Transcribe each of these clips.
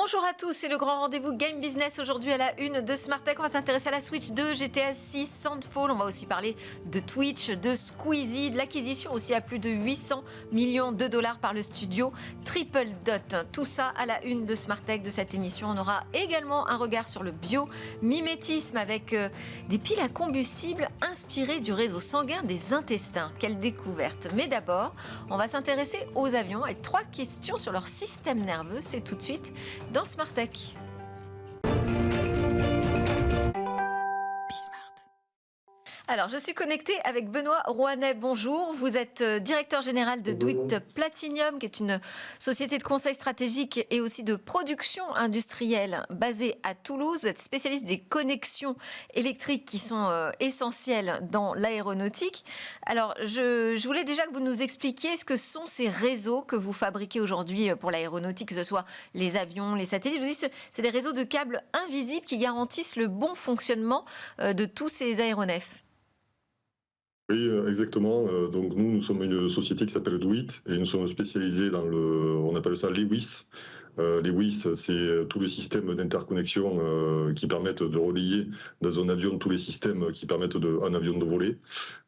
Bonjour à tous, c'est le grand rendez-vous Game Business aujourd'hui à la une de Smartech. On va s'intéresser à la Switch 2, GTA 6, Sandfall. On va aussi parler de Twitch, de Squeezie, de l'acquisition aussi à plus de 800 millions de dollars par le studio Triple Dot. Tout ça à la une de Smartech de cette émission. On aura également un regard sur le biomimétisme avec des piles à combustible inspirées du réseau sanguin des intestins. Quelle découverte! Mais d'abord, on va s'intéresser aux avions avec 3 questions sur leur système nerveux. C'est tout de suite dans Smartech. Alors, je suis connectée avec Benoît Rouanet. Bonjour. Vous êtes directeur général de DoIt Platinum, qui est une société de conseil stratégique et aussi de production industrielle basée à Toulouse. Vous êtes spécialiste des connexions électriques qui sont essentielles dans l'aéronautique. Alors, je voulais déjà que vous nous expliquiez ce que sont ces réseaux que vous fabriquez aujourd'hui pour l'aéronautique, que ce soit les avions, les satellites. Vous dites c'est des réseaux de câbles invisibles qui garantissent le bon fonctionnement de tous ces aéronefs. Oui, exactement. Donc nous sommes une société qui s'appelle DoIt et nous sommes spécialisés dans on appelle ça l'EWIS. L'EWIS, c'est tout le système d'interconnexion qui permettent de relier dans un avion tous les systèmes qui permettent un avion de voler.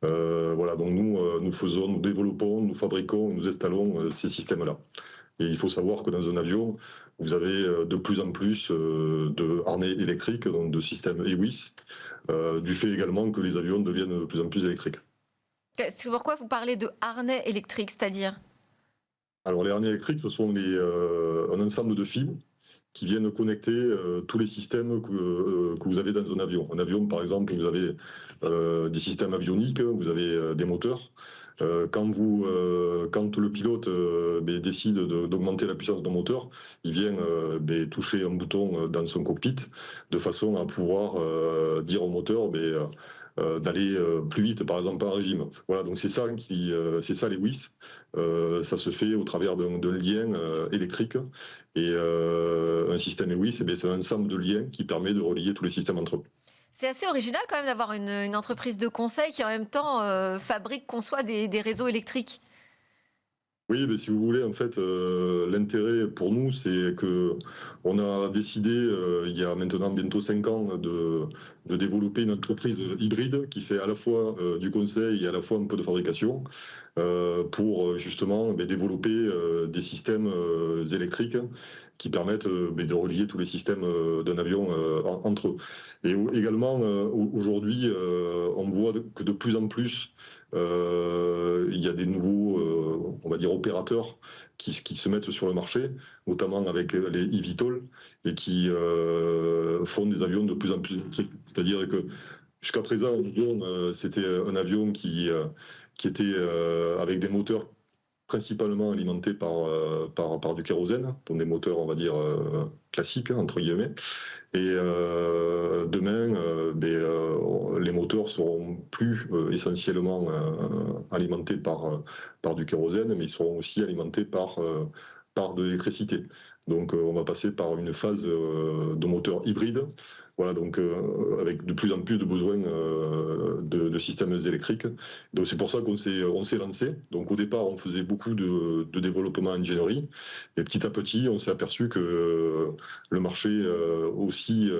Voilà, donc nous développons, nous fabriquons, nous installons ces systèmes-là. Et il faut savoir que dans un avion, vous avez de plus en plus de harnais électriques, donc de systèmes EWIS, du fait également que les avions deviennent de plus en plus électriques. C'est pourquoi vous parlez de harnais électriques, c'est-à-dire? Alors les harnais électriques, ce sont un ensemble de fils qui viennent connecter tous les systèmes que vous avez dans un avion. Un avion, par exemple, vous avez des systèmes avioniques, vous avez des moteurs. Quand le pilote décide d'augmenter la puissance d'un moteur, il vient toucher un bouton dans son cockpit de façon à pouvoir dire au moteur d'aller plus vite, par exemple par régime. Voilà, donc c'est ça les WIS. Ça se fait au travers d'un lien électrique et un système WIS, c'est un ensemble de liens qui permet de relier tous les systèmes entre eux. C'est assez original quand même d'avoir une entreprise de conseil qui en même temps conçoit des réseaux électriques. Oui, mais si vous voulez, en fait, l'intérêt pour nous, c'est que on a décidé, il y a maintenant bientôt 5 ans, de développer une entreprise hybride qui fait à la fois du conseil et à la fois un peu de fabrication pour justement développer des systèmes électriques qui permettent de relier tous les systèmes d'un avion entre eux. Et également, aujourd'hui, on voit que de plus en plus, il y a des nouveaux, on va dire, opérateurs qui se mettent sur le marché, notamment avec les eVTOL, et qui font des avions de plus en plus électriques. C'est-à-dire que jusqu'à présent, c'était un avion qui était avec des moteurs principalement alimentés par du kérosène, donc des moteurs, on va dire, classiques, entre guillemets. Et demain, les moteurs seront plus essentiellement alimentés par du kérosène, mais ils seront aussi alimentés par de l'électricité. Donc on va passer par une phase de moteur hybride. Voilà, donc avec de plus en plus de besoins de systèmes électriques. Donc c'est pour ça qu'on s'est lancé. Donc au départ, on faisait beaucoup de développement ingénierie. Et petit à petit, on s'est aperçu que le marché aussi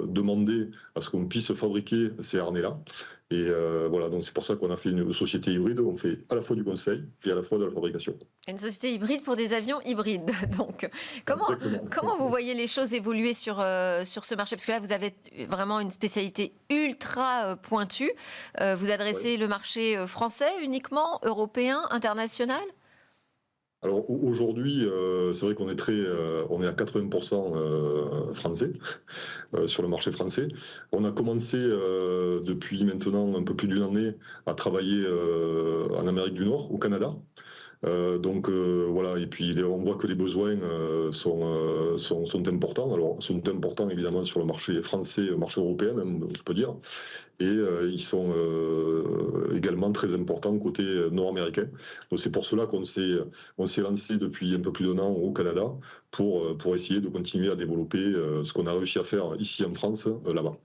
demandait à ce qu'on puisse fabriquer ces harnais-là. Et voilà, donc c'est pour ça qu'on a fait une société hybride. On fait à la fois du conseil et à la fois de la fabrication. Une société hybride pour des avions hybrides. Donc, comment vous voyez les choses évoluer sur ce marché? Parce que là, vous avez vraiment une spécialité ultra pointue. Vous adressez le marché français uniquement, européen, international? Alors aujourd'hui, c'est vrai qu'on est on est à 80% français sur le marché français. On a commencé depuis maintenant un peu plus d'une année à travailler en Amérique du Nord, au Canada. Voilà, et puis on voit que les besoins sont importants. Alors, sont importants évidemment sur le marché français, le marché européen, même, je peux dire, et ils sont également très importants côté nord-américain. Donc c'est pour cela qu'on s'est lancé depuis un peu plus d'un an au Canada pour essayer de continuer à développer ce qu'on a réussi à faire ici en France, là-bas.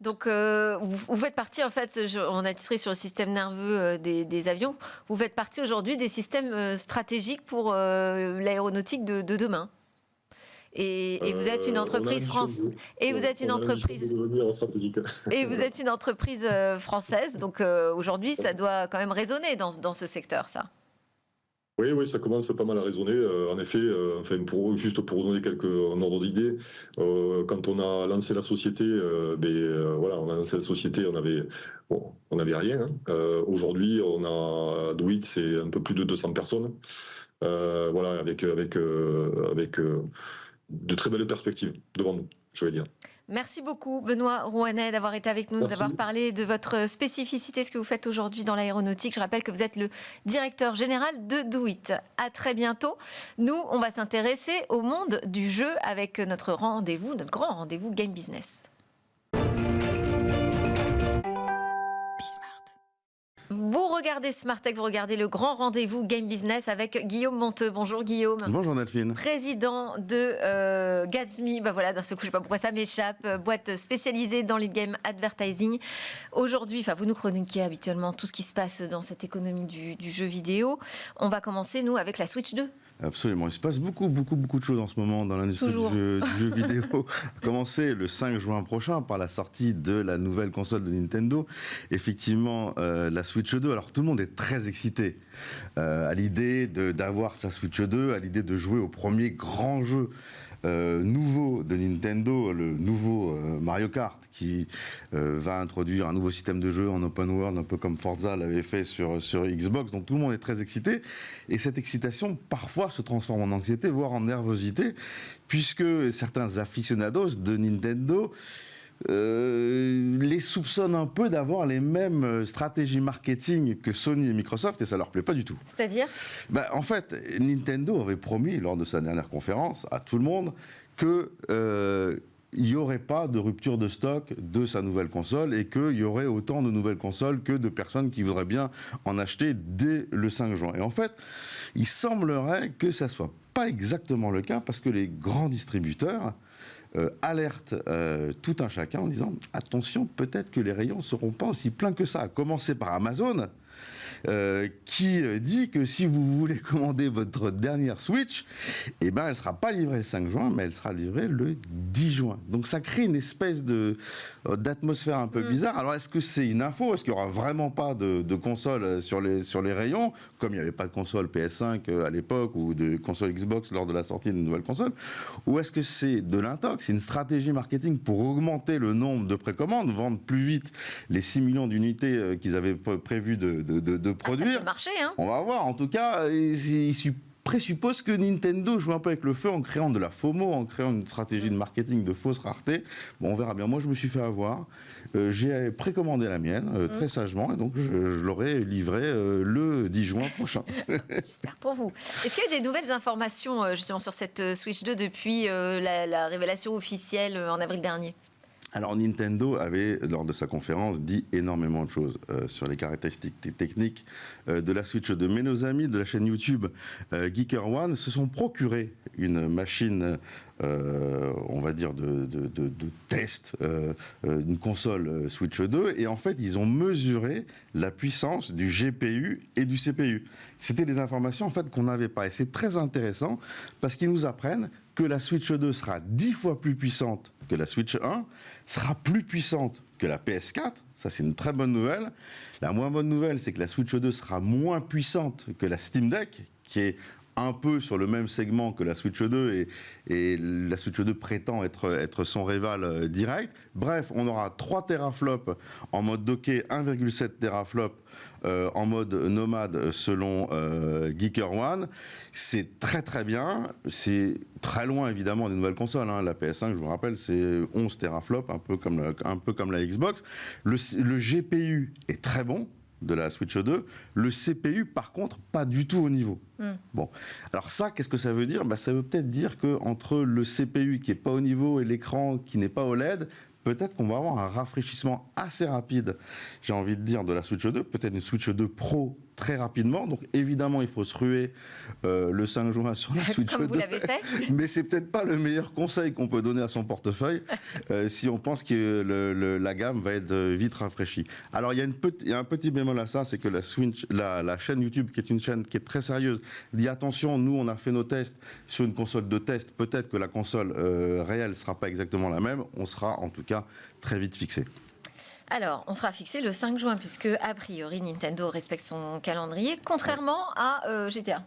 Donc, vous faites partie, en fait, on a titré sur le système nerveux des avions, vous faites partie aujourd'hui des systèmes stratégiques pour l'aéronautique de demain. Et vous êtes une entreprise française. Et vous êtes une entreprise. Et vous êtes une entreprise française. Donc aujourd'hui, ça doit quand même résonner dans ce secteur, ça. Oui, oui, ça commence pas mal à résonner. En effet, juste pour vous donner un ordre d'idée, quand on a lancé la société, on a lancé la société, on n'avait rien. Hein. Aujourd'hui, on a Douit, c'est un peu plus de 200 personnes. Avec de très belles perspectives devant nous, je vais dire. Merci beaucoup Benoît Rouanet d'avoir été avec nous, d'avoir parlé de votre spécificité, ce que vous faites aujourd'hui dans l'aéronautique. Je rappelle que vous êtes le directeur général de Douit. À très bientôt. Nous, on va s'intéresser au monde du jeu avec notre grand rendez-vous Game Business. Vous regardez Smart Tech, vous regardez le grand rendez-vous Game Business avec Guillaume Monteux. Bonjour Guillaume. Bonjour Delphine. Président de Gatsby. Voilà, d'un seul coup, je ne sais pas pourquoi ça m'échappe. Boîte spécialisée dans les game advertising. Aujourd'hui, vous nous chroniquez habituellement tout ce qui se passe dans cette économie du jeu vidéo. On va commencer, nous, avec la Switch 2. Absolument. Il se passe beaucoup de choses en ce moment dans l'industrie du jeu vidéo. À commencer le 5 juin prochain par la sortie de la nouvelle console de Nintendo. Effectivement, la Switch 2. Alors tout le monde est très excité à l'idée d'avoir sa Switch 2, à l'idée de jouer au premier grand jeu nouveau de Nintendo, le nouveau Mario Kart, qui va introduire un nouveau système de jeu en open world, un peu comme Forza l'avait fait sur Xbox. Donc tout le monde est très excité. Et cette excitation, parfois, se transforme en anxiété, voire en nervosité, puisque certains aficionados de Nintendo les soupçonnent un peu d'avoir les mêmes stratégies marketing que Sony et Microsoft, et ça leur plaît pas du tout. C'est-à-dire ? En fait, Nintendo avait promis lors de sa dernière conférence à tout le monde que il n'y aurait pas de rupture de stock de sa nouvelle console et qu'il y aurait autant de nouvelles consoles que de personnes qui voudraient bien en acheter dès le 5 juin. Et en fait, il semblerait que ça ne soit pas exactement le cas parce que les grands distributeurs alerte tout un chacun en disant attention, peut-être que les rayons ne seront pas aussi pleins que ça, à commencer par Amazon qui dit que si vous voulez commander votre dernière Switch, elle ne sera pas livrée le 5 juin, mais elle sera livrée le 10 juin. Donc ça crée une espèce d'atmosphère un peu bizarre. Alors est-ce que c'est une info ? Est-ce qu'il n'y aura vraiment pas de console sur les rayons, comme il n'y avait pas de console PS5 à l'époque, ou de console Xbox lors de la sortie d'une nouvelle console ? Ou est-ce que c'est de l'intox ? C'est une stratégie marketing pour augmenter le nombre de précommandes, vendre plus vite les 6 millions d'unités qu'ils avaient prévu de produire. Ça peut marcher, hein. On va voir. En tout cas, il présuppose que Nintendo joue un peu avec le feu en créant de la FOMO, en créant une stratégie de marketing de fausse rareté. Bon, on verra bien. Moi, je me suis fait avoir. J'ai précommandé la mienne, très sagement, et donc je l'aurai livrée le 10 juin prochain. J'espère pour vous. Est-ce qu'il y a eu des nouvelles informations justement sur cette Switch 2 depuis la révélation officielle en avril dernier ? Alors Nintendo avait, lors de sa conférence, dit énormément de choses sur les caractéristiques techniques de la Switch 2. Mais nos amis de la chaîne YouTube Geeker One se sont procuré une machine, on va dire, de test, une console Switch 2. Et en fait, ils ont mesuré la puissance du GPU et du CPU. C'était des informations en fait qu'on n'avait pas. Et c'est très intéressant parce qu'ils nous apprennent que la Switch 2 sera 10 fois plus puissante que la Switch 1, sera plus puissante que la PS4, ça c'est une très bonne nouvelle. La moins bonne nouvelle, c'est que la Switch 2 sera moins puissante que la Steam Deck, qui est un peu sur le même segment que la Switch 2, et la Switch 2 prétend être son rival direct. Bref, on aura 3 teraflops en mode docké, 1,7 teraflops en mode nomade selon Geeker One. C'est très très bien. C'est très loin évidemment des nouvelles consoles. La PS5, je vous rappelle, c'est 11 teraflops, un peu comme la Xbox. Le GPU est très bon de la Switch 2. Le CPU, par contre, pas du tout au niveau. Bon. Alors ça, qu'est-ce que ça veut dire ? Ça veut peut-être dire qu'entre le CPU qui n'est pas au niveau et l'écran qui n'est pas OLED, peut-être qu'on va avoir un rafraîchissement assez rapide, j'ai envie de dire, de la Switch 2, peut-être une Switch 2 Pro très rapidement. Donc évidemment, il faut se ruer le 5 juin sur la Switch 2. Comme vous l'avez fait. Mais c'est peut-être pas le meilleur conseil qu'on peut donner à son portefeuille si on pense que la gamme va être vite rafraîchie. Alors il y a un petit bémol à ça, c'est que la chaîne YouTube, qui est une chaîne qui est très sérieuse, dit attention, nous on a fait nos tests sur une console de test, peut-être que la console réelle sera pas exactement la même, on sera en tout cas très vite fixé. Alors, on sera fixé le 5 juin, puisque, a priori, Nintendo respecte son calendrier, contrairement à GTA.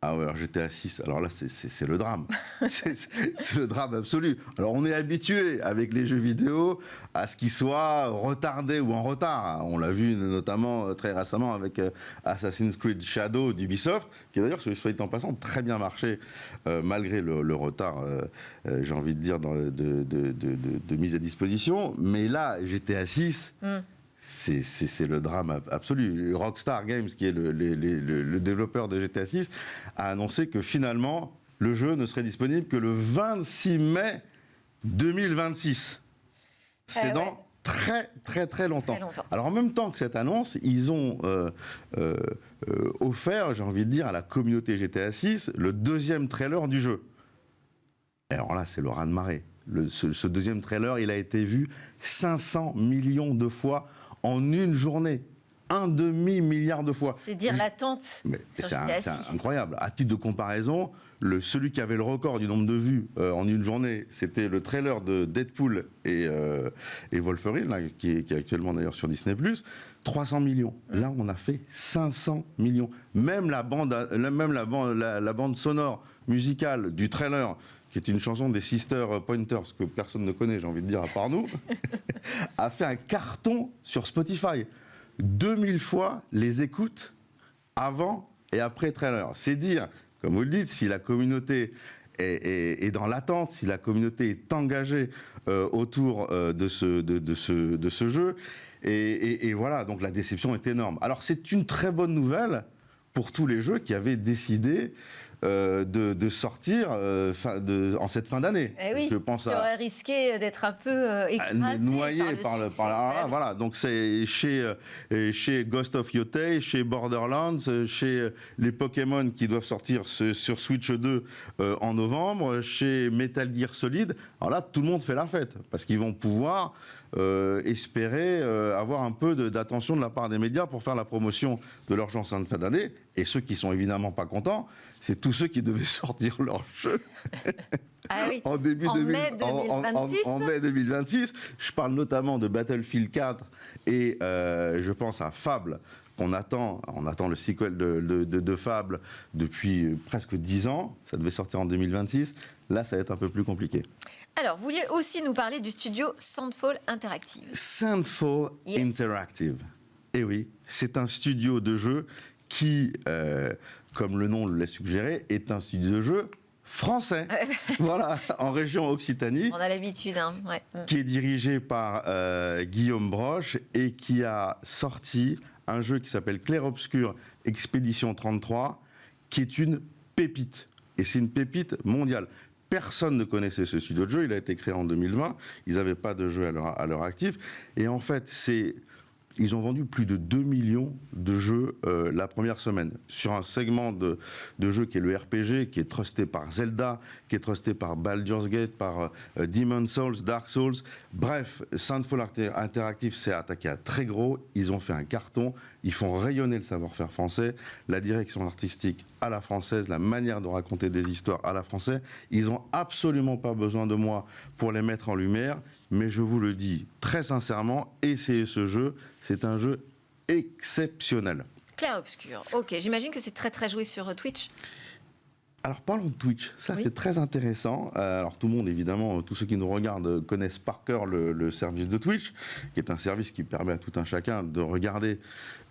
Ah ouais, alors GTA 6, alors là, c'est le drame. C'est le drame absolu. Alors, on est habitué, avec les jeux vidéo, à ce qu'ils soient retardés ou en retard. On l'a vu notamment très récemment avec Assassin's Creed Shadow d'Ubisoft, qui d'ailleurs, soit dit en passant, très bien marché, malgré le retard, j'ai envie de dire, de mise à disposition. Mais là, GTA 6... C'est le drame absolu. Rockstar Games, qui est le développeur de GTA 6, a annoncé que finalement, le jeu ne serait disponible que le 26 mai 2026. C'est dans très longtemps. Alors en même temps que cette annonce, ils ont offert, j'ai envie de dire, à la communauté GTA 6, le deuxième trailer du jeu. Et alors là, c'est le raz-de-marée. Ce deuxième trailer, il a été vu 500 millions de fois en une journée. 1,5 milliard de fois. C'est dire l'attente. C'est incroyable. À titre de comparaison, celui qui avait le record du nombre de vues en une journée, c'était le trailer de Deadpool et Wolverine, là, qui est actuellement d'ailleurs sur Disney+. 300 millions. Là, on a fait 500 millions. Même la bande sonore musicale du trailer, qui est une chanson des Sister Pointers que personne ne connaît, j'ai envie de dire, à part nous, a fait un carton sur Spotify. 2000 fois les écoutes avant et après trailer. C'est dire, comme vous le dites, si la communauté est dans l'attente, si la communauté est engagée autour de ce jeu. Et voilà, donc la déception est énorme. Alors c'est une très bonne nouvelle pour tous les jeux qui avaient décidé de sortir en cette fin d'année. Eh oui, je pense qui aurait risqué d'être un peu écrasé noyé par le succès. voilà, donc c'est chez Ghost of Yotei, chez Borderlands, chez les Pokémon qui doivent sortir sur Switch 2 en novembre, chez Metal Gear Solid. Alors là, tout le monde fait la fête parce qu'ils vont pouvoir espérer avoir un peu d'attention de la part des médias pour faire la promotion de leur jeu en fin d'année. Et ceux qui sont évidemment pas contents, c'est tous ceux qui devaient sortir leur jeu en mai 2026. Je parle notamment de Battlefield 4 et je pense à Fable. On attend le sequel de Fable depuis presque 10 ans. Ça devait sortir en 2026. Là, ça va être un peu plus compliqué. Alors, vous vouliez aussi nous parler du studio Sandfall Interactive. Sandfall Interactive. Eh oui, c'est un studio de jeu qui, comme le nom le laisse suggérer, est un studio de jeu français. Voilà, en région Occitanie. On a l'habitude, hein. Ouais. Qui est dirigé par Guillaume Broche et qui a sorti un jeu qui s'appelle Clair-Obscur Expédition 33, qui est une pépite. Et c'est une pépite mondiale. Personne ne connaissait ce studio de jeu. Il a été créé en 2020. Ils n'avaient pas de jeu à leur actif. Et en fait, ils ont vendu plus de 2 millions de jeux la première semaine sur un segment de jeu qui est le RPG, qui est trusté par Zelda, qui est trusté par Baldur's Gate, par Demon's Souls, Dark Souls. Bref, Sandfall Interactive s'est attaqué à très gros. Ils ont fait un carton. Ils font rayonner le savoir-faire français, la direction artistique à la française, la manière de raconter des histoires à la française. Ils n'ont absolument pas besoin de moi pour les mettre en lumière. Mais je vous le dis très sincèrement, essayez ce jeu, c'est un jeu exceptionnel. Clair-obscur, ok, j'imagine que c'est très joué sur Twitch. Alors parlons de Twitch, ça c'est très intéressant. Alors tout le monde évidemment, tous ceux qui nous regardent connaissent par cœur le service de Twitch, qui est un service qui permet à tout un chacun de regarder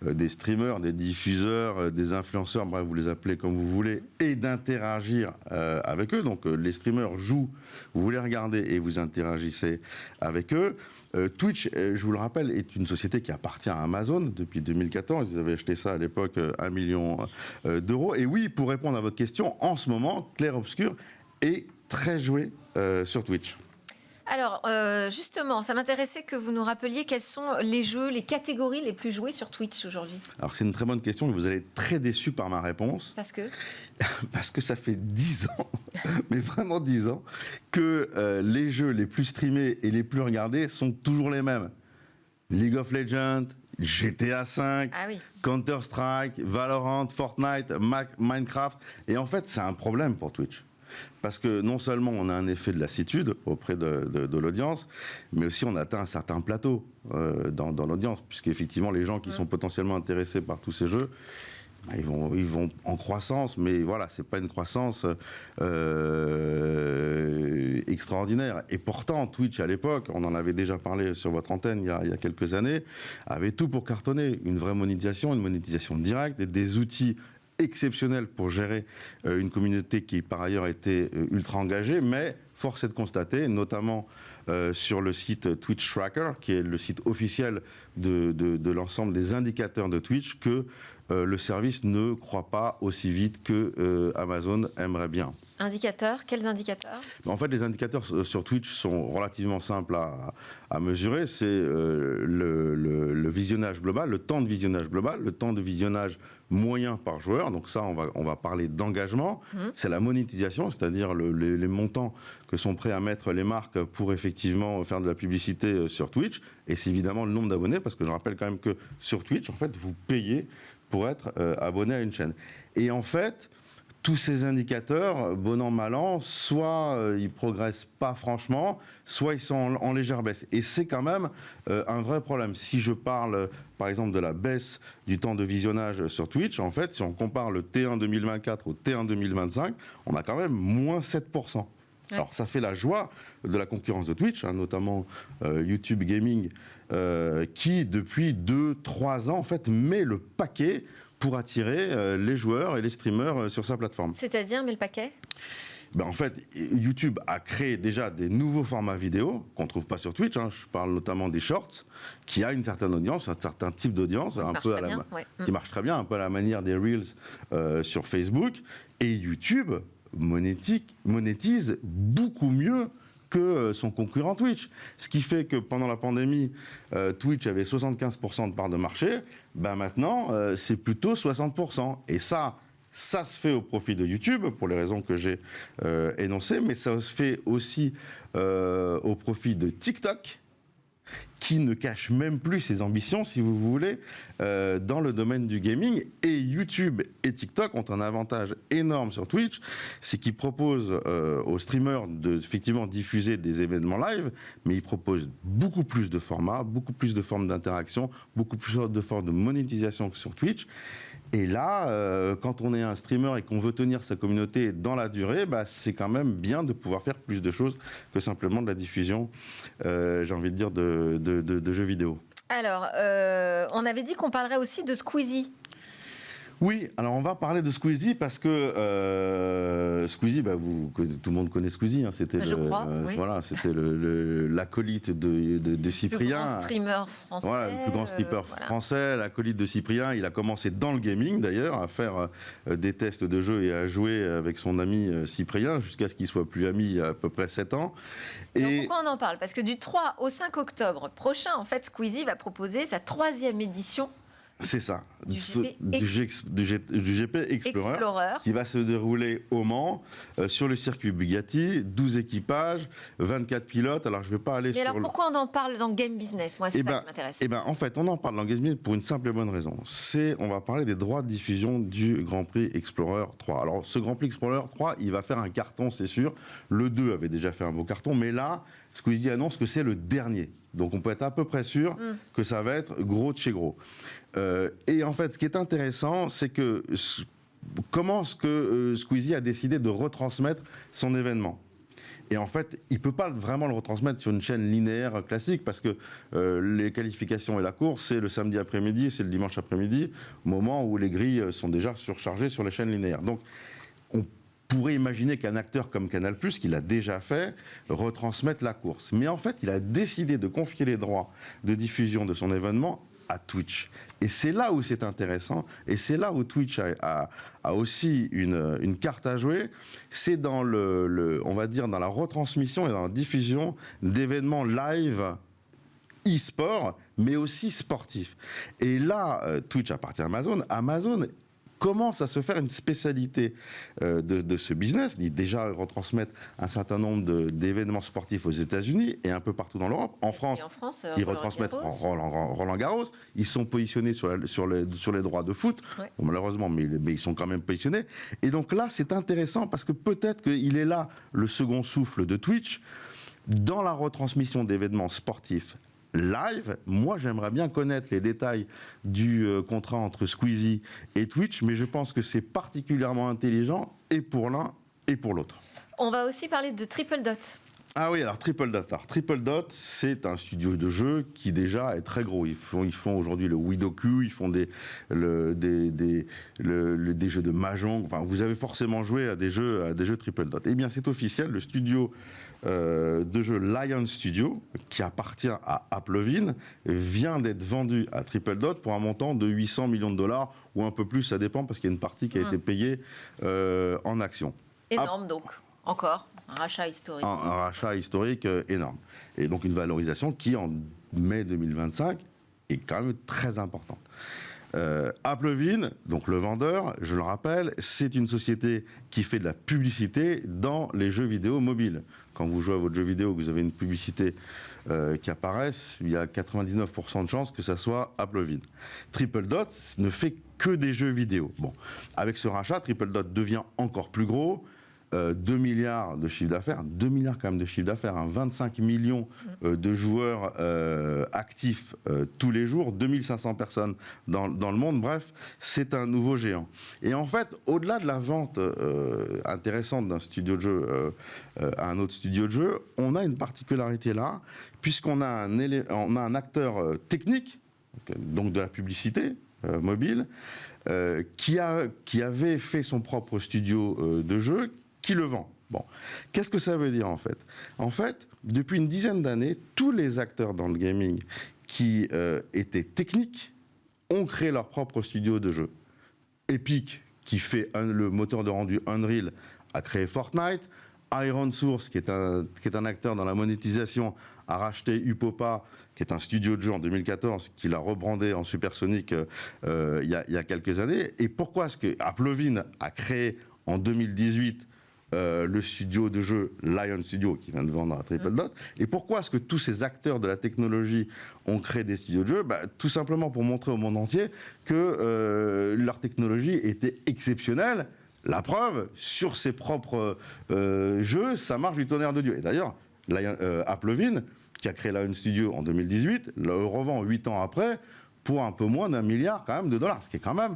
des streamers, des diffuseurs, des influenceurs, bref vous les appelez comme vous voulez, et d'interagir avec eux. Donc les streamers jouent, vous les regardez et vous interagissez avec eux. Twitch, je vous le rappelle, est une société qui appartient à Amazon depuis 2014. Ils avaient acheté ça à l'époque 1 million d'euros. Et oui, pour répondre à votre question, en ce moment, Clair-Obscur est très joué sur Twitch. Alors, justement, ça m'intéressait que vous nous rappeliez quels sont les jeux, les catégories les plus jouées sur Twitch aujourd'hui. Alors, c'est une très bonne question, mais vous allez être très déçus par ma réponse. Parce que Parce que ça fait 10 ans, mais vraiment 10 ans, que les jeux les plus streamés et les plus regardés sont toujours les mêmes. League of Legends, GTA V, Ah oui. Counter-Strike, Valorant, Fortnite, Minecraft. Et en fait, c'est un problème pour Twitch. Parce que non seulement on a un effet de lassitude auprès de l'audience, mais aussi on atteint un certain plateau dans l'audience, puisqu'effectivement les gens qui sont potentiellement intéressés par tous ces jeux, ils vont en croissance, mais voilà, c'est pas une croissance extraordinaire. Et pourtant, Twitch à l'époque, on en avait déjà parlé sur votre antenne il y a quelques années, avait tout pour cartonner. Une vraie monétisation, une monétisation directe, et des outils exceptionnels pour gérer une communauté qui par ailleurs était ultra engagée, mais force est de constater, notamment sur le site Twitch Tracker, qui est le site officiel de l'ensemble des indicateurs de Twitch, que le service ne croît pas aussi vite que Amazon aimerait bien. Indicateurs, quels indicateurs ? En fait, les indicateurs sur Twitch sont relativement simples à mesurer. C'est le visionnage global, le temps de visionnage global, le temps de visionnage moyen par joueur. Donc ça, on va parler d'engagement. C'est la monétisation, c'est-à-dire les montants que sont prêts à mettre les marques pour effectivement faire de la publicité sur Twitch. Et c'est évidemment le nombre d'abonnés, parce que je rappelle quand même que sur Twitch, en fait, vous payez pour être abonné à une chaîne. Et en fait, tous ces indicateurs, bon an, mal an, soit ils progressent pas franchement, soit ils sont en légère baisse. Et c'est quand même un vrai problème. Si je parle, par exemple, de la baisse du temps de visionnage sur Twitch, en fait, si on compare le T1 2024 au T1 2025, on a quand même moins 7%. Ouais. Alors, ça fait la joie de la concurrence de Twitch, hein, notamment YouTube Gaming, qui, depuis 2-3 ans, en fait, met le paquet pour attirer les joueurs et les streamers sur sa plateforme. C'est-à-dire, mais le paquet ? En fait, YouTube a créé déjà des nouveaux formats vidéo qu'on ne trouve pas sur Twitch. Hein. Je parle notamment des shorts, qui a une certaine audience, un certain type d'audience, qui marche très bien, un peu à la manière des Reels sur Facebook. Et YouTube monétise beaucoup mieux que son concurrent Twitch. Ce qui fait que pendant la pandémie, Twitch avait 75% de part de marché. Maintenant, c'est plutôt 60%. Et ça se fait au profit de YouTube, pour les raisons que j'ai énoncées, mais ça se fait aussi au profit de TikTok, qui ne cache même plus ses ambitions, si vous voulez, dans le domaine du gaming. Et YouTube et TikTok ont un avantage énorme sur Twitch, c'est qu'ils proposent aux streamers effectivement diffuser des événements live, mais ils proposent beaucoup plus de formats, beaucoup plus de formes d'interaction, beaucoup plus de formes de monétisation que sur Twitch. Et là, quand on est un streamer et qu'on veut tenir sa communauté dans la durée, c'est quand même bien de pouvoir faire plus de choses que simplement de la diffusion, j'ai envie de dire, de jeux vidéo. Alors, on avait dit qu'on parlerait aussi de Squeezie. Oui, alors on va parler de Squeezie parce que Squeezie, tout le monde connaît Squeezie, hein, c'était c'était l'acolyte de Cyprien. Le plus grand streamer français. Voilà, le plus grand streamer français, l'acolyte de Cyprien. Il a commencé dans le gaming d'ailleurs, à faire des tests de jeux et à jouer avec son ami Cyprien jusqu'à ce qu'ils soient plus amis il y a à peu près 7 ans. Alors pourquoi on en parle ? Parce que du 3 au 5 octobre prochain, en fait, Squeezie va proposer sa 3e édition. C'est ça, du GP Explorer, qui va se dérouler au Mans, sur le circuit Bugatti, 12 équipages, 24 pilotes. Alors je ne vais pas aller sur... Mais alors pourquoi on en parle dans Game Business ? Moi, c'est ça qui m'intéresse. En fait, on en parle dans Game Business pour une simple et bonne raison. On va parler des droits de diffusion du Grand Prix Explorer 3. Alors ce Grand Prix Explorer 3, il va faire un carton, c'est sûr. Le 2 avait déjà fait un beau carton, mais là, Squeezie annonce que c'est le dernier. Donc on peut être à peu près sûr que ça va être gros de chez gros. Et en fait, ce qui est intéressant, c'est que comment est-ce que Squeezie a décidé de retransmettre son événement ? Et en fait, il ne peut pas vraiment le retransmettre sur une chaîne linéaire classique parce que les qualifications et la course, c'est le samedi après-midi, c'est le dimanche après-midi, au moment où les grilles sont déjà surchargées sur les chaînes linéaires. Donc, on pourrait imaginer qu'un acteur comme Canal+, qui l'a déjà fait, retransmette la course. Mais en fait, il a décidé de confier les droits de diffusion de son événement à Twitch. Et c'est là où c'est intéressant, et c'est là où Twitch a aussi une carte à jouer, c'est dans on va dire dans la retransmission et dans la diffusion d'événements live e-sport, mais aussi sportifs. Et là, Twitch appartient à Amazon. Amazon commence à se faire une spécialité de ce business. Ils déjà retransmettent un certain nombre d'événements sportifs aux États-Unis et un peu partout dans l'Europe. En France, ils retransmettent Roland Garros. Ils sont positionnés sur les droits de foot, ouais. Bon, malheureusement, mais ils sont quand même positionnés. Et donc là, c'est intéressant parce que peut-être qu'il est là le second souffle de Twitch dans la retransmission d'événements sportifs live. Moi, j'aimerais bien connaître les détails du contrat entre Squeezie et Twitch, mais je pense que c'est particulièrement intelligent et pour l'un et pour l'autre. On va aussi parler de Triple Dot. Ah oui, alors Triple Dot. Alors, Triple Dot, c'est un studio de jeu qui déjà est très gros. Ils font aujourd'hui le Widoku, ils font des jeux de Mahjong. Enfin, vous avez forcément joué à des jeux Triple Dot. Eh bien, c'est officiel, le studio de jeu Lion Studio, qui appartient à Applevin, vient d'être vendu à Triple Dot pour un montant de 800 millions de dollars, ou un peu plus, ça dépend, parce qu'il y a une partie qui a été payée en actions. Énorme donc, encore. Un rachat historique. Un rachat historique énorme. Et donc une valorisation qui, en mai 2025, est quand même très importante. Applevin, donc le vendeur, je le rappelle, c'est une société qui fait de la publicité dans les jeux vidéo mobiles. Quand vous jouez à votre jeu vidéo, que vous avez une publicité qui apparaisse, il y a 99% de chances que ça soit Applevin. Triple Dot ne fait que des jeux vidéo. Bon, avec ce rachat, Triple Dot devient encore plus gros. 2 milliards de chiffre d'affaires, 2 milliards quand même de chiffre d'affaires, 25 millions de joueurs actifs tous les jours, 2500 personnes dans le monde, bref, c'est un nouveau géant. Et en fait, au-delà de la vente intéressante d'un studio de jeu à un autre studio de jeu, on a une particularité là, puisqu'on a un acteur technique, donc de la publicité mobile, qui avait fait son propre studio de jeu, qui le vend. Bon, qu'est-ce que ça veut dire en fait ? En fait, depuis une dizaine d'années, tous les acteurs dans le gaming qui étaient techniques ont créé leur propre studio de jeu. Epic, qui fait le moteur de rendu Unreal, a créé Fortnite. Iron Source, qui est un acteur dans la monétisation, a racheté Upopa, qui est un studio de jeu en 2014, qu'il a rebrandé en Supersonic il y a quelques années. Et pourquoi est-ce que Applevin a créé en 2018 le studio de jeu Lion Studio, qui vient de vendre à Triple Dot. Et pourquoi est-ce que tous ces acteurs de la technologie ont créé des studios de jeu ? Tout simplement pour montrer au monde entier que leur technologie était exceptionnelle. La preuve, sur ses propres jeux, ça marche du tonnerre de Dieu. Et d'ailleurs, Applevin, qui a créé Lion Studio en 2018, le revend 8 ans après pour un peu moins d'1 milliard quand même de dollars, ce qui est quand même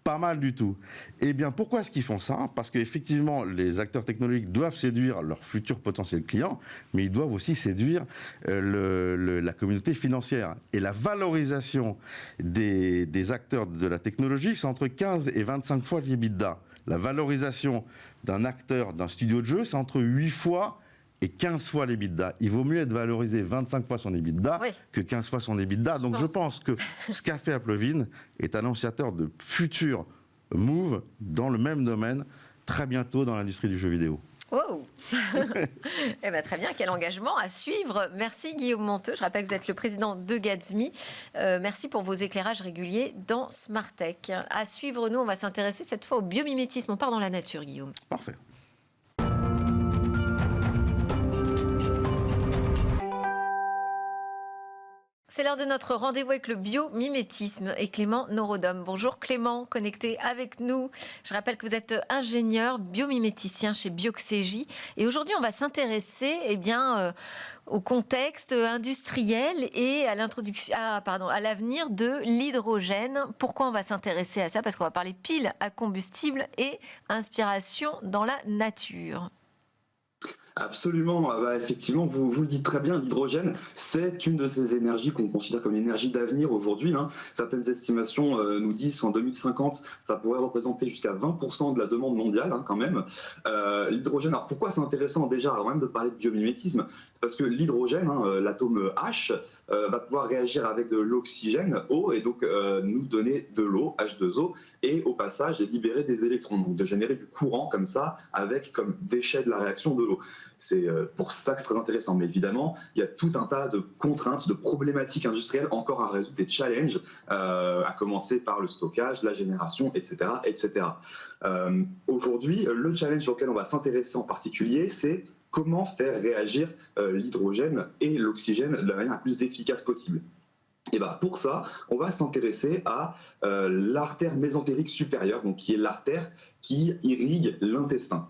pas mal du tout. Eh bien, pourquoi est-ce qu'ils font ça ? Parce qu'effectivement, les acteurs technologiques doivent séduire leurs futurs potentiels clients, mais ils doivent aussi séduire la communauté financière. Et la valorisation des acteurs de la technologie, c'est entre 15 et 25 fois l'EBITDA. La valorisation d'un acteur, d'un studio de jeu, c'est entre 8 fois et 15 fois l'EBITDA. Il vaut mieux être valorisé 25 fois son EBITDA que 15 fois son EBITDA. Donc je pense que ce qu'a fait Applevin est annonciateur de futurs moves dans le même domaine, très bientôt dans l'industrie du jeu vidéo. Wow. Eh ben, très bien, quel engagement à suivre. Merci Guillaume Monteux. Je rappelle que vous êtes le président de Gatsby. Merci pour vos éclairages réguliers dans Smartech. À suivre, nous, on va s'intéresser cette fois au biomimétisme. On part dans la nature, Guillaume. Parfait. C'est l'heure de notre rendez-vous avec le biomimétisme et Clément Norodom. Bonjour Clément, connecté avec nous. Je rappelle que vous êtes ingénieur biomiméticien chez Bioxégie. Et aujourd'hui, on va s'intéresser au contexte industriel et à l'avenir de l'hydrogène. Pourquoi on va s'intéresser à ça ? Parce qu'on va parler piles à combustible et inspiration dans la nature. Absolument. Effectivement, vous le dites très bien, l'hydrogène, c'est une de ces énergies qu'on considère comme une énergie d'avenir aujourd'hui. Certaines estimations nous disent qu'en 2050, ça pourrait représenter jusqu'à 20% de la demande mondiale, quand même. L'hydrogène, alors pourquoi c'est intéressant déjà, avant même de parler de biomimétisme, c'est parce que l'hydrogène, l'atome H, va pouvoir réagir avec de l'oxygène, O, et donc nous donner de l'eau, H2O, et au passage libérer des électrons, donc de générer du courant comme ça, avec comme déchet de la réaction de l'eau. C'est pour ça que c'est très intéressant. Mais évidemment, il y a tout un tas de contraintes, de problématiques industrielles encore à résoudre, des challenges, à commencer par le stockage, la génération, etc. etc. Aujourd'hui, le challenge sur lequel on va s'intéresser en particulier, c'est comment faire réagir l'hydrogène et l'oxygène de la manière la plus efficace possible. Et pour ça, on va s'intéresser à l'artère mésentérique supérieure, donc qui est l'artère qui irrigue l'intestin.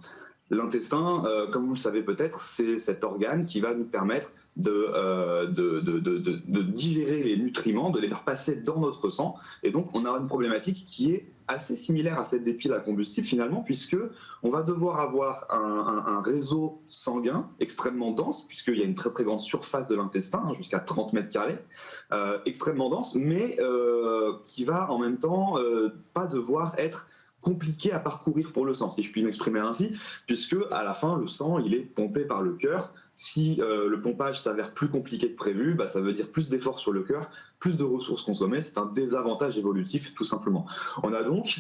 L'intestin, comme vous le savez peut-être, c'est cet organe qui va nous permettre de digérer les nutriments, de les faire passer dans notre sang. Et donc, on a une problématique qui est assez similaire à celle des piles à combustible finalement, puisque on va devoir avoir un réseau sanguin extrêmement dense, puisqu'il y a une très très grande surface de l'intestin, jusqu'à 30 mètres carrés, extrêmement dense, mais qui va en même temps pas devoir être compliqué à parcourir pour le sang, si je puis m'exprimer ainsi, puisque à la fin, le sang, il est pompé par le cœur. Si le pompage s'avère plus compliqué que prévu, ça veut dire plus d'efforts sur le cœur, plus de ressources consommées. C'est un désavantage évolutif, tout simplement. On a donc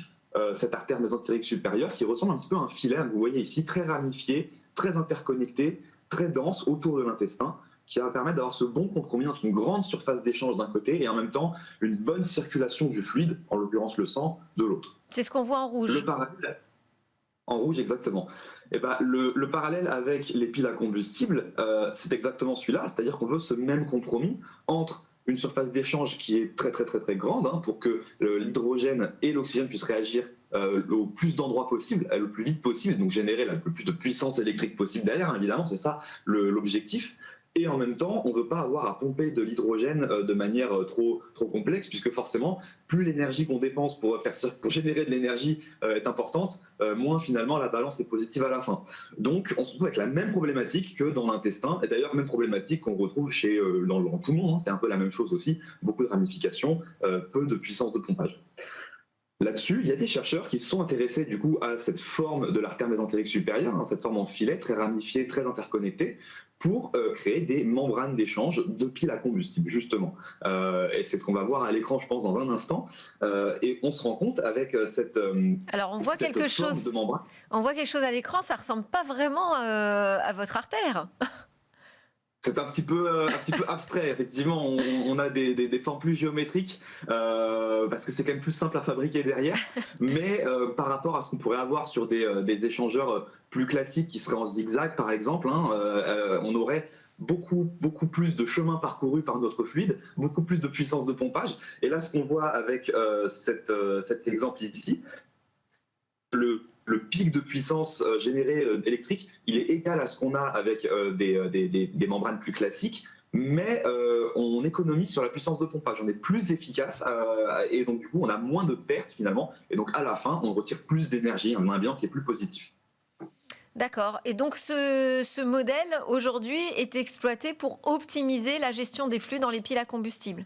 cette artère mésentérique supérieure qui ressemble un petit peu à un filet, vous voyez ici, très ramifié, très interconnecté, très dense autour de l'intestin, qui va permettre d'avoir ce bon compromis entre une grande surface d'échange d'un côté et en même temps une bonne circulation du fluide, en l'occurrence le sang, de l'autre. C'est ce qu'on voit en rouge. Le parallèle, en rouge, exactement. Le parallèle avec les piles à combustible, c'est exactement celui-là, c'est-à-dire qu'on veut ce même compromis entre une surface d'échange qui est très très très très grande pour que l'hydrogène et l'oxygène puissent réagir au plus d'endroits possible, le plus vite possible, donc générer le plus de puissance électrique possible derrière, évidemment, c'est ça l'objectif. Et en même temps, on ne veut pas avoir à pomper de l'hydrogène de manière trop complexe, puisque forcément, plus l'énergie qu'on dépense pour générer de l'énergie est importante, moins finalement la balance est positive à la fin. Donc on se retrouve avec la même problématique que dans l'intestin, et d'ailleurs même problématique qu'on retrouve dans le poumon, c'est un peu la même chose aussi, beaucoup de ramifications, peu de puissance de pompage. Là-dessus, il y a des chercheurs qui se sont intéressés du coup à cette forme de l'artère mésentérique supérieure, cette forme en filet, très ramifiée, très interconnectée, pour créer des membranes d'échange de piles à combustible, justement. Et c'est ce qu'on va voir à l'écran, je pense, dans un instant. Et on se rend compte avec cette Alors, on voit quelque chose. On voit quelque chose à l'écran, ça ressemble pas vraiment à votre artère. C'est un petit peu abstrait, effectivement. On a des formes plus géométriques parce que c'est quand même plus simple à fabriquer derrière. Mais par rapport à ce qu'on pourrait avoir sur des échangeurs plus classiques qui seraient en zigzag, par exemple, on aurait beaucoup plus de chemin parcouru par notre fluide, beaucoup plus de puissance de pompage. Et là, ce qu'on voit avec cet exemple ici, le pic de puissance générée électrique, il est égal à ce qu'on a avec des membranes plus classiques, mais on économise sur la puissance de pompage, on est plus efficace et donc du coup on a moins de pertes finalement, et donc à la fin on retire plus d'énergie, on a un bilan qui est plus positif. D'accord. Et donc ce modèle aujourd'hui est exploité pour optimiser la gestion des flux dans les piles à combustible.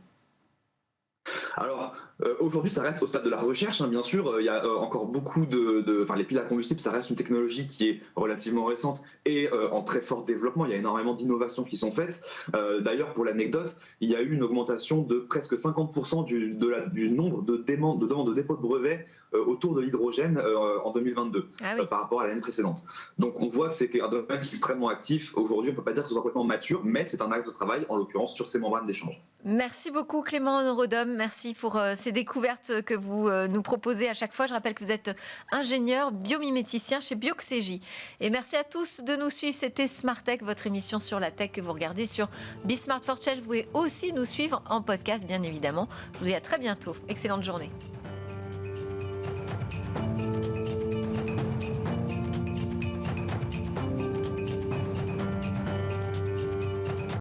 Alors, aujourd'hui, ça reste au stade de la recherche, bien sûr. Il y a encore beaucoup les piles à combustible, ça reste une technologie qui est relativement récente et en très fort développement. Il y a énormément d'innovations qui sont faites. D'ailleurs, pour l'anecdote, il y a eu une augmentation de presque 50% du nombre de demandes de dépôt de brevets autour de l'hydrogène en 2022 par rapport à l'année précédente. Donc, on voit que c'est un domaine extrêmement actif. Aujourd'hui, on ne peut pas dire que ce soit complètement mature, mais c'est un axe de travail, en l'occurrence, sur ces membranes d'échange. Merci beaucoup Clément Neurodhomme, merci pour ces découvertes que vous nous proposez à chaque fois. Je rappelle que vous êtes ingénieur biomiméticien chez Bioxégie. Et merci à tous de nous suivre. C'était Smart Tech, votre émission sur la tech que vous regardez sur Be Smart for Change. Vous pouvez aussi nous suivre en podcast, bien évidemment. Je vous dis à très bientôt. Excellente journée.